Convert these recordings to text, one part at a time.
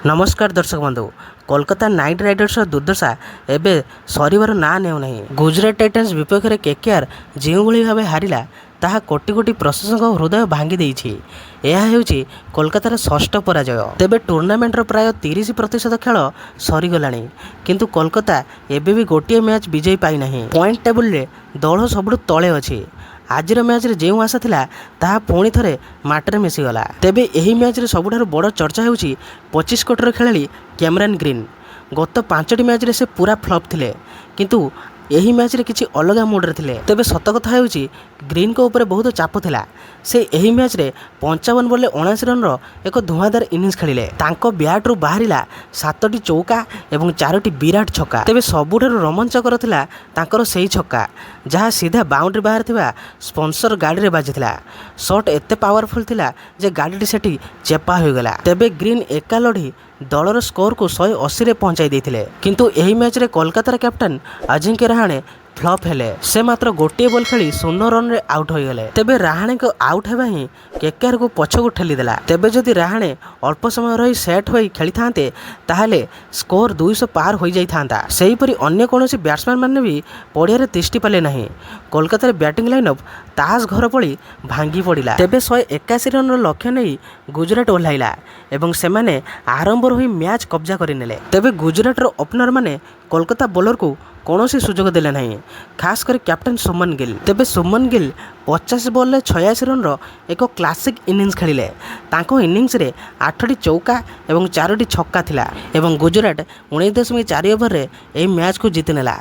नमस्कार दर्शक बंधु। कोलकाता नाइट राइडर्स दुर्दशा एवं सर ना नेउना। गुजरात टाइटन्स विपक्ष में केकेआर जो भाव हारिला ताहा कोटी कोटी प्रशंसक हृदय भांगी देइछि। यह हेउछि कोलकातार षष्ठ पराजय। तेबे टूर्नामेंटर प्राय 30% खेल सरीगलाणी किंतु कोलकाता एबे भी गोटे मैच विजयी पाई नहीं। पॉइंट टेबुल रे दल सबुठु तले अछि। आजिर मैच रे जो आशा थिला ताहा पुणी थरे माटरे मिसीगला। तेबे एही मैच रे सबुठारु बड़ चर्चा हेउछि 25 कोटीर खेलाड़ी कैमरन ग्रीन। गत 5टी मैच रे से पूरा फ्लॉप थिले किंतु यही मैच रे किछि अलग मूड रे थिले। तेबे सत कथा हेउछि ग्रीन को ऊपर बहुत चाप थिला। से एही मैच रे 55 बॉल 79 रन रो एक धुआंधार इनिंग्स खेलिले। तांको ब्याट रु बाहरिला 7टी चौका एवं 4टी विराट छक्का। तेबे सबुठारु रोमांचकर थिला तांकर सेही छक्का जहाँ सीधा बाउंड्री बाहर थिबा स्पॉन्सर गाड़ी रे बाजिथिला। शॉट एते पावरफुल थिला जे गाड़ी सेठी चेपा हो गला। तेबे ग्रीन एका लड़ी दलर स्कोर को 180 रे पहुंचाई देथिले किंतु एही मैच रे कोलकातार कैप्टन अजिंक्य रहाणे फ्लॉप हेले। से मात्र गोटे बॉल खेली 0 रन रे आउट हो गले। तेबे रहाणे को आउट हेबा ही केकेआर को पछकु ठेली देला। तेबे जदि रहाणे अल्प समय रही सेट होई खेली थांते ताहले स्कोर 200 पार हो जाई थांता। सेही परि अन्य कोनोसी बैट्समैन माने भी पड़िया रे तिष्टि पाले नहीं। कोलकातार बैटिंग लाइनअप तास घर पड़ी भांगी पड़िला। तेबे 181 रन रो लक्ष्य नहीं गुजरात ओह्लाइला एवं सेमाने आरंभ होई मैच कब्जा करिनेले। तेबे गुजरात रो ओपनर माने कोलकाता बॉलर को कौनसी सुजोग देले नहीं, खास कर कैप्टन सुमन गिल। तेबे सुमन गिल 50 बॉल 86 रन रो एक क्लासिक इनिंग्स खेलिले। तांको इनिंग्स रे 8टी चौका एवं 4टी छक्का थिला एवं गुजरात 19.4 ओवर रे एही मैच को जीति नेला।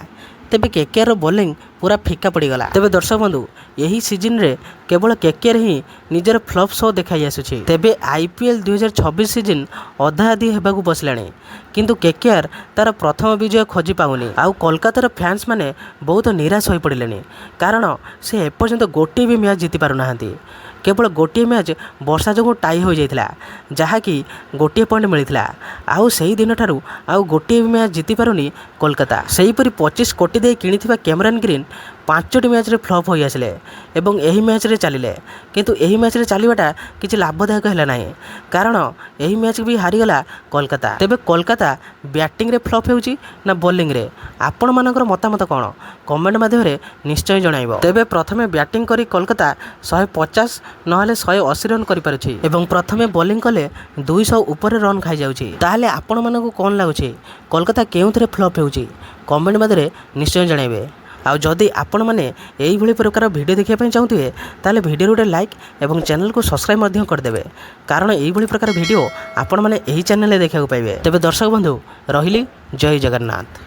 तेबे केकेआर रो बॉलिंग पूरा फिका पड़ीगला। तेबे दर्शक बंधु यही सीजन रे केवल केकेआर ही निजर फ्लॉप शो देखाई आसुछि। तेबे आईपीएल 2026 सीजन अधा आधी हेबाकू बसलाणी किंतु केकेआर तार प्रथम विजय खोजी पाउनी। आउ कोलकातार फैंस माने बहुत निराश हो पड़िलेनी कारण से एपर्यंत गोटे भी मैच जीति पारु नाहांती। केवल गोटे मैच वर्षा जो टाई हो जाइथिला जहाँकि गोटे पॉइंट मिलता। आउ सही दिन ठारू आउ गोटे भी मैच जीति पारुनी कोलकाता। सेहीपरि 25 कोटी दे किनिथिबा कैमरन ग्रीन 5टी मैच रे फ्लॉप हो आसिले एवं एही मैच रे चलिले किंतु एही मैच रे चलिबाटा किछि लाभदायक हैला नाही कारण एही मैच भी हारिगला कोलकाता। तेबे कोलकाता बैटिंग रे फ्लॉप हेउची ना बॉलिंग रे आपण मानकर मतामत कोन कमेंट माध्यम रे निश्चय जणाइबो। तेबे प्रथमे बैटिंग करी कोलकाता 150 नहले 180 रन करि पारुछि एवं प्रथमे बॉलिंग कले 200 ऊपर रन खाइ जाउछि। ताहले आपण मानकु कोन लागुछि कोलकाता केउथरे फ्लॉप हेउछि कमेंट माध्यम रे निश्चय जणाइबे। आउ जदि आपण माने एही भली प्रकार वीडियो देखिया पय चाहुथिबे ताले वीडियो गोटे लाइक एवं चैनल को सब्सक्राइब मध्य करदेबे कारण एही भली प्रकार वीडियो आपण माने एही चैनल रे देखिया पाइबे। तेबे दर्शक बंधु रहिली जय जगन्नाथ।